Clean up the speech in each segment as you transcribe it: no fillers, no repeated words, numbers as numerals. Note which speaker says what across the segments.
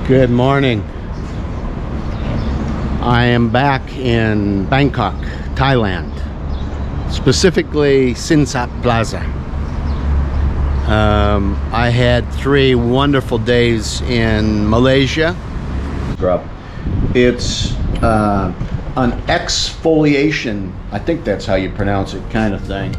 Speaker 1: Good morning. I am back in Bangkok, Thailand, specifically Sinsat Plaza. I had 3 wonderful days in Malaysia. It's an exfoliation, I think that's how you pronounce it, kind of thing.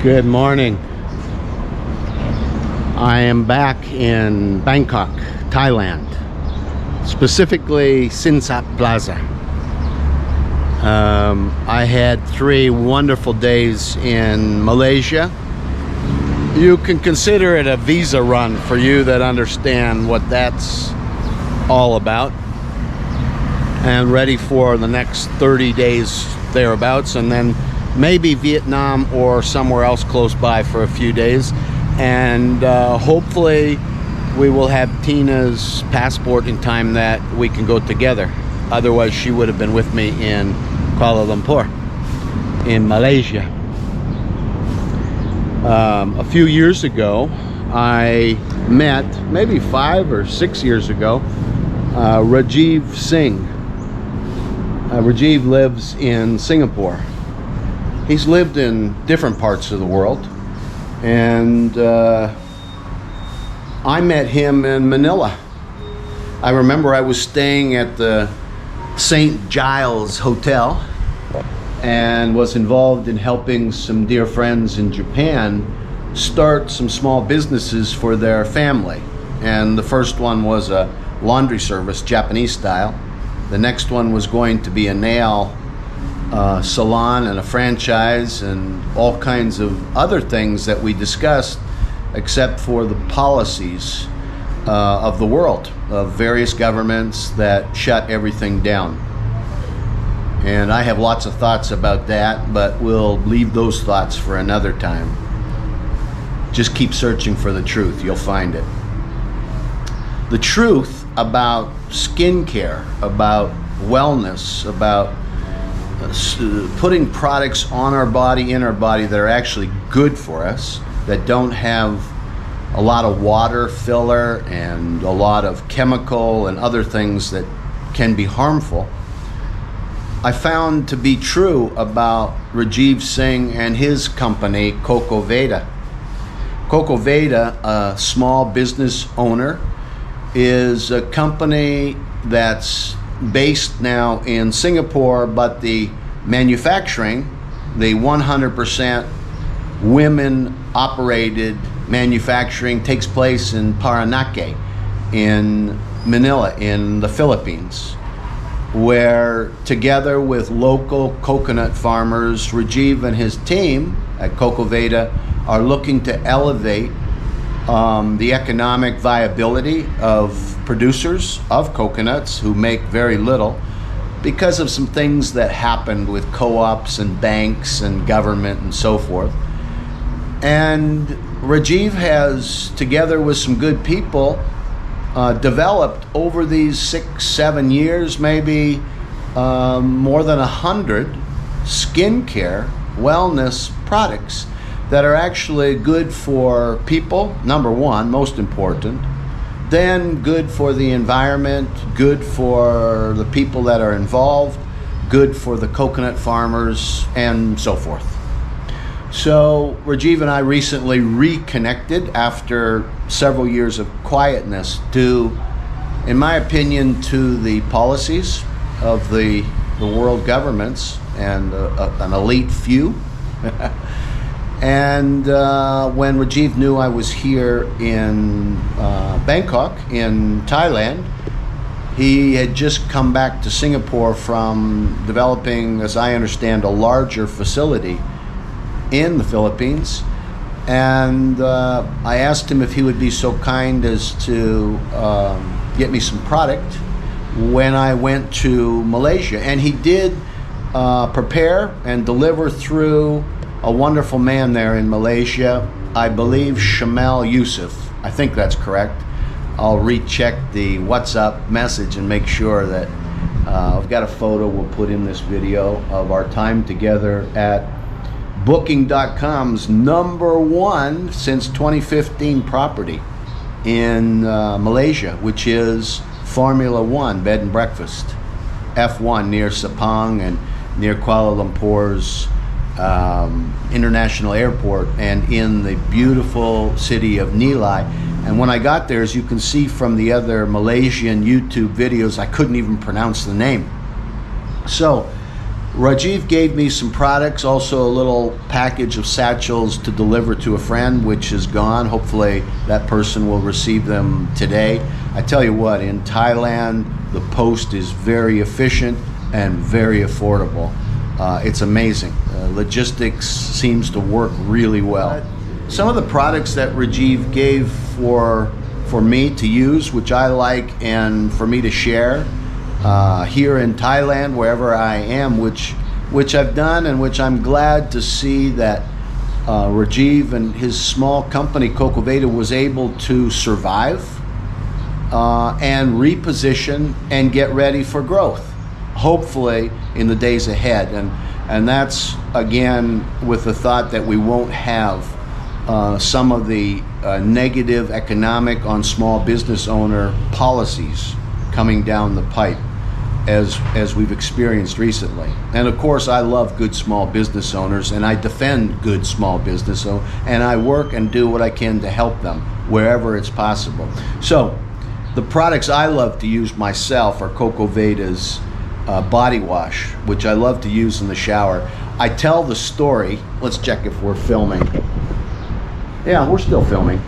Speaker 1: Good morning. I am back in Bangkok, Thailand, specifically Sinsat Plaza. I had 3 wonderful days in Malaysia. You can consider it a visa run for you that understand what that's all about, and ready for the next 30 days thereabouts, and then maybe Vietnam or somewhere else close by for a few days. And hopefully we will have Tina's passport in time that we can go together. Otherwise she would have been with me in Kuala Lumpur in Malaysia. A few years ago I met, maybe 5 or 6 years ago, Rajiv Singh. Rajiv lives in Singapore. He's lived in different parts of the world, and I met him in Manila. I remember I was staying at the St. Giles Hotel and was involved in helping some dear friends in Japan start some small businesses for their family. And the first one was a laundry service, Japanese style. The next one was going to be a nail salon and a franchise and all kinds of other things that we discussed, except for the policies of the world, of various governments that shut everything down. And I have lots of thoughts about that, but we'll leave those thoughts for another time. Just keep searching for the truth, you'll find it. The truth about skincare, about wellness, about putting products on our body, in our body, that are actually good for us, that don't have a lot of water filler and a lot of chemical and other things that can be harmful, I found to be true about Rajiv Singh and his company, Coco Veda. Coco Veda, a small business owner, is a company that's based now in Singapore, but the manufacturing, the 100% women-operated manufacturing, takes place in Parañaque, in Manila, in the Philippines, where together with local coconut farmers, Rajiv and his team at Coco Veda are looking to elevate the economic viability of producers of coconuts who make very little because of some things that happened with co-ops and banks and government and so forth. And Rajiv has, together with some good people, developed over these 6-7 years, maybe more than 100 skincare wellness products that are actually good for people, number one, most important, then good for the environment, good for the people that are involved, good for the coconut farmers, and so forth. So Rajiv and I recently reconnected after several years of quietness due, in my opinion, to the policies of the world governments and an elite few. And when Rajiv knew I was here in Bangkok, in Thailand, he had just come back to Singapore from developing, as I understand, a larger facility in the Philippines. And I asked him if he would be so kind as to get me some product when I went to Malaysia. And he did prepare and deliver through a wonderful man there in Malaysia, I believe Shamal Yusuf. I think that's correct. I'll recheck the WhatsApp message and make sure that I've got a photo we'll put in this video of our time together at Booking.com's #1 since 2015 property in Malaysia, which is Formula One Bed and Breakfast, F1, near Sepang and near Kuala Lumpur's international airport, and in the beautiful city of Nilai. And when I got there, as you can see from the other Malaysian YouTube videos, I couldn't even pronounce the name. So Rajiv gave me some products, also a little package of satchels to deliver to a friend, which is gone. Hopefully that person will receive them today. I tell you what, in Thailand, the post is very efficient and very affordable. It's amazing. Logistics seems to work really well. Some of the products that Rajiv gave for me to use, which I like, and for me to share here in Thailand, wherever I am, which I've done, and which I'm glad to see that Rajiv and his small company Coco Veda was able to survive and reposition and get ready for growth, hopefully in the days ahead. And that's, again, with the thought that we won't have some of the negative economic on small business owner policies coming down the pipe as we've experienced recently. And of course, I love good small business owners, and I defend good small business owners, and I work and do what I can to help them wherever it's possible. So the products I love to use myself are Coco Veda's body wash, which I love to use in the shower. I tell the story. Let's check if we're filming. Yeah, we're still filming.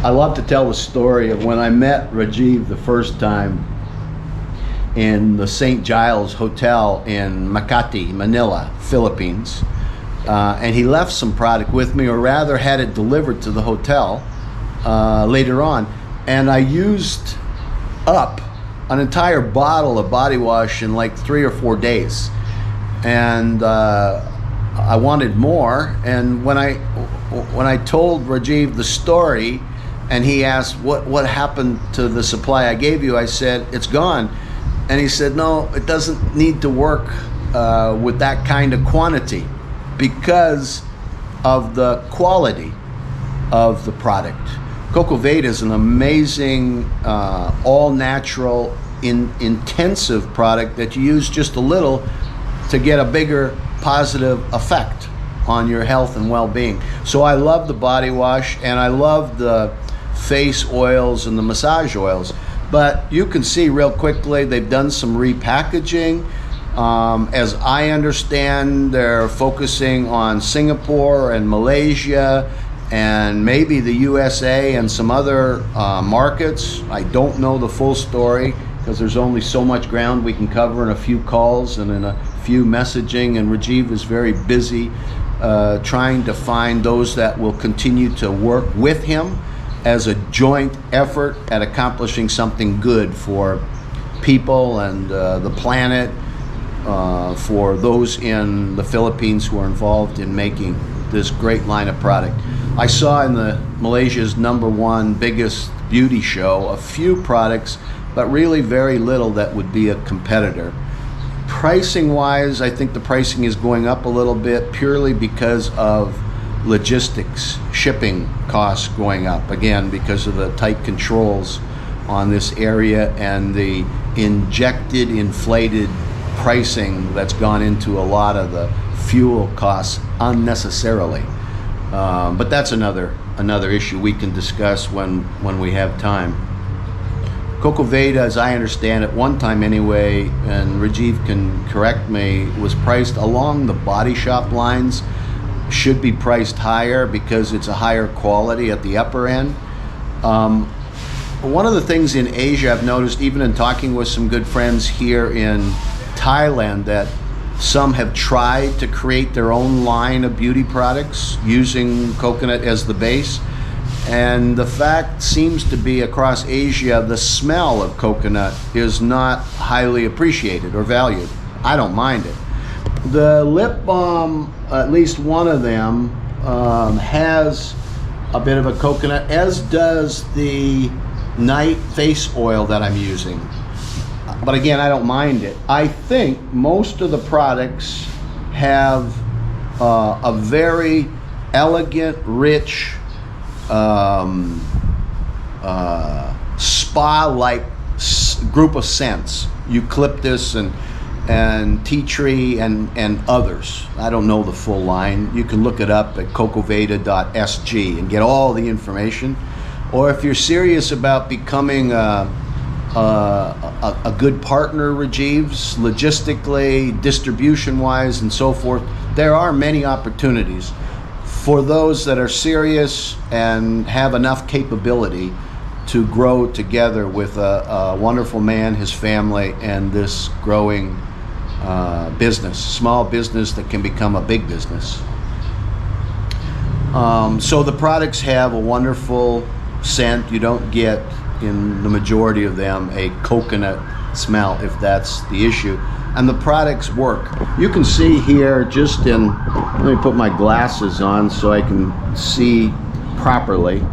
Speaker 1: I love to tell the story of when I met Rajiv the first time in the St. Giles Hotel in Makati, Manila, Philippines. And he left some product with me, or rather had it delivered to the hotel later on. And I used up an entire bottle of body wash in like 3 or 4 days. And I wanted more. And when I told Rajiv the story, and he asked what happened to the supply I gave you, I said, it's gone. And he said, no, it doesn't need to work with that kind of quantity because of the quality of the product. Coco Veda is an amazing, all-natural, intensive product that you use just a little to get a bigger positive effect on your health and well-being. So I love the body wash, and I love the face oils and the massage oils. But you can see real quickly they've done some repackaging. As I understand, they're focusing on Singapore and Malaysia and maybe the USA and some other markets. I don't know the full story because there's only so much ground we can cover in a few calls and in a few messaging, and Rajiv is very busy trying to find those that will continue to work with him as a joint effort at accomplishing something good for people and the planet, for those in the Philippines who are involved in making this great line of product. I saw in the Malaysia's #1 biggest beauty show a few products, but really very little that would be a competitor. Pricing wise, I think the pricing is going up a little bit purely because of logistics, shipping costs going up, again because of the tight controls on this area and the inflated pricing that's gone into a lot of the fuel costs unnecessarily. But that's another issue we can discuss when we have time. Coco Veda, as I understand it, one time anyway, and Rajiv can correct me, was priced along the Body Shop lines. Should be priced higher because it's a higher quality at the upper end. One of the things in Asia I've noticed, even in talking with some good friends here in Thailand, that some have tried to create their own line of beauty products using coconut as the base. And the fact seems to be across Asia, the smell of coconut is not highly appreciated or valued. I don't mind it. The lip balm, at least one of them, has a bit of a coconut, as does the night face oil that I'm using. But again, I don't mind it. I think most of the products have a very elegant, rich, spa-like group of scents. Eucalyptus and tea tree and others. I don't know the full line. You can look it up at cocoveda.sg and get all the information. Or if you're serious about becoming a good partner, Rajiv's, logistically, distribution-wise, and so forth, there are many opportunities for those that are serious and have enough capability to grow together with a wonderful man, his family, and this growing business, small business that can become a big business. So the products have a wonderful scent. You don't get, in the majority of them, a coconut smell, if that's the issue. And the products work. You can see here, just in, let me put my glasses on so I can see properly.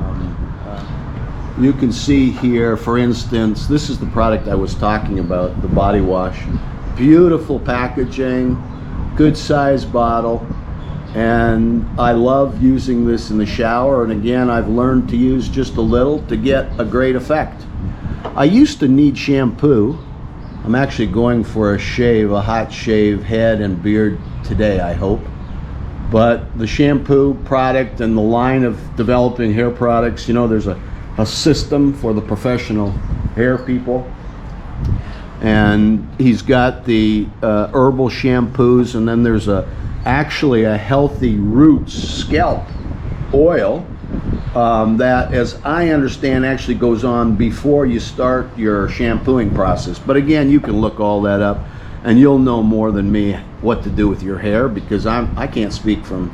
Speaker 1: You can see here, for instance, this is the product I was talking about, the body wash. Beautiful packaging, good size bottle, and I love using this in the shower. And again, I've learned to use just a little to get a great effect. I used to need shampoo. I'm actually going for a shave, a hot shave, head and beard today, I hope. But the shampoo product and the line of developing hair products, you know, there's a system for the professional hair people. And he's got the herbal shampoos, and then there's actually a healthy roots scalp oil that, as I understand, actually goes on before you start your shampooing process. But again, you can look all that up and you'll know more than me what to do with your hair, because I can't speak from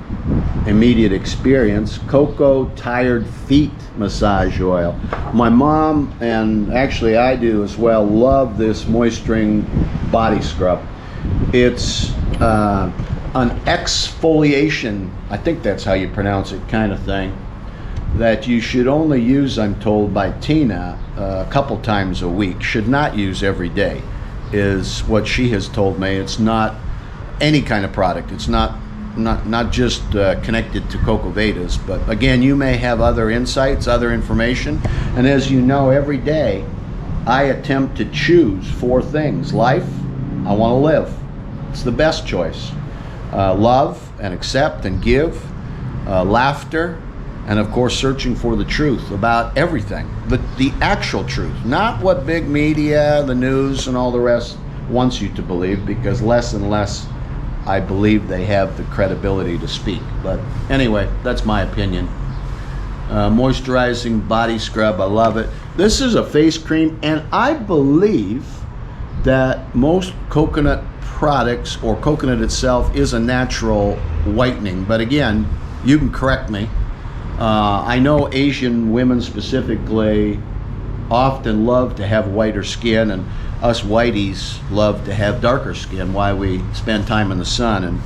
Speaker 1: immediate experience. Coco Tired Feet Massage Oil. My mom, and actually I do as well, love this moisturizing body scrub. It's an exfoliation, I think that's how you pronounce it, kind of thing, that you should only use, I'm told by Tina, a couple times a week. Should not use every day. is what she has told me. It's not any kind of product. It's not just connected to Coco Vedas, but again, you may have other insights, other information, and as you know, every day I attempt to choose 4 things. Life, I want to live. It's the best choice. Love and accept and give, laughter, and of course searching for the truth about everything. The actual truth, not what big media, the news, and all the rest wants you to believe, because less and less I believe they have the credibility to speak. But anyway, that's my opinion. Moisturizing body scrub, I love it. This is a face cream, and I believe that most coconut products, or coconut itself, is a natural whitening. But again, you can correct me. I know Asian women specifically often love to have whiter skin, and us whiteys love to have darker skin, why we spend time in the sun. And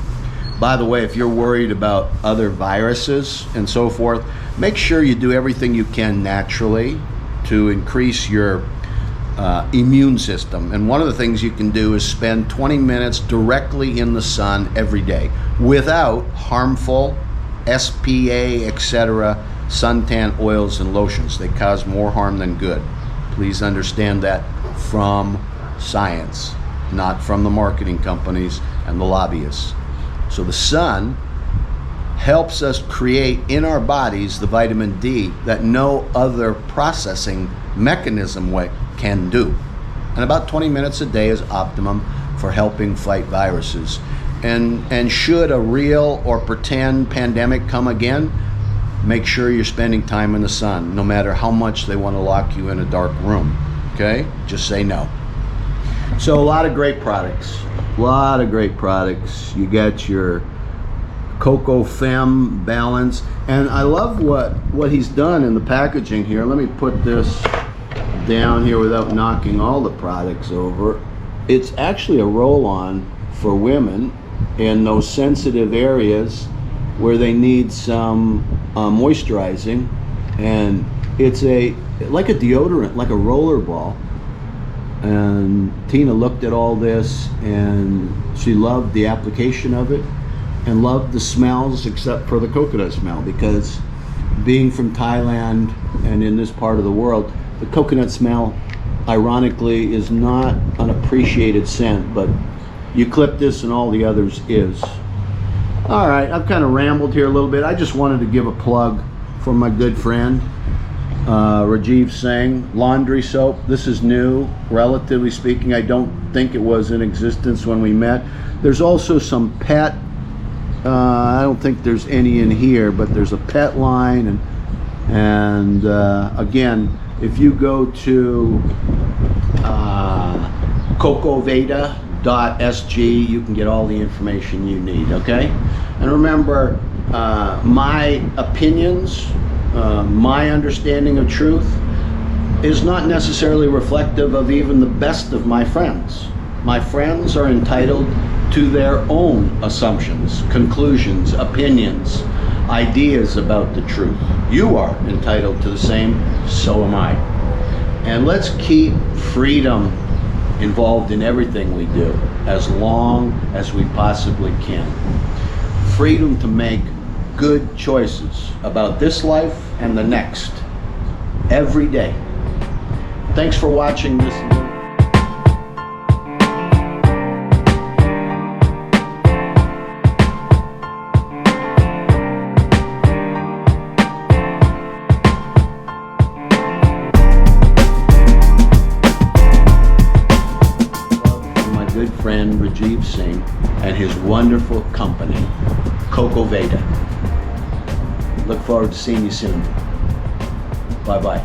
Speaker 1: by the way, if you're worried about other viruses and so forth, make sure you do everything you can naturally to increase your immune system. And one of the things you can do is spend 20 minutes directly in the sun every day without harmful SPA, etc. suntan oils and lotions. They cause more harm than good. Please understand that from science, not from the marketing companies and the lobbyists. So the sun helps us create in our bodies the vitamin D that no other processing mechanism can do. And about 20 minutes a day is optimum for helping fight viruses. And should a real or pretend pandemic come again, make sure you're spending time in the sun, no matter how much they want to lock you in a dark room. Okay? Just say no. So a lot of great products. You got your Coco Femme balance, and I love what he's done in the packaging here. Let me put this down here without knocking all the products over. It's actually a roll-on for women in those sensitive areas where they need some moisturizing, and it's like a deodorant, like a roller ball. And Tina looked at all this and she loved the application of it and loved the smells, except for the coconut smell, because being from Thailand and in this part of the world, the coconut smell ironically is not an appreciated scent, but eucalyptus and all the others is. All right, I've kind of rambled here a little bit. I just wanted to give a plug for my good friend Rajiv Singh laundry soap. This is new, relatively speaking. I don't think it was in existence when we met. There's also some pet, I don't think there's any in here, but there's a pet line, and again, if you go to cocoveda.sg, you can get all the information you need. Okay, and remember, my opinions, my understanding of truth is not necessarily reflective of even the best of my friends. My friends are entitled to their own assumptions, conclusions, opinions, ideas about the truth. You are entitled to the same, so am I. And let's keep freedom involved in everything we do as long as we possibly can. Freedom to make good choices about this life and the next every day. Thanks for watching this. My good friend Rajiv Singh and his wonderful company, Coco Veda. Look forward to seeing you soon. Bye-bye.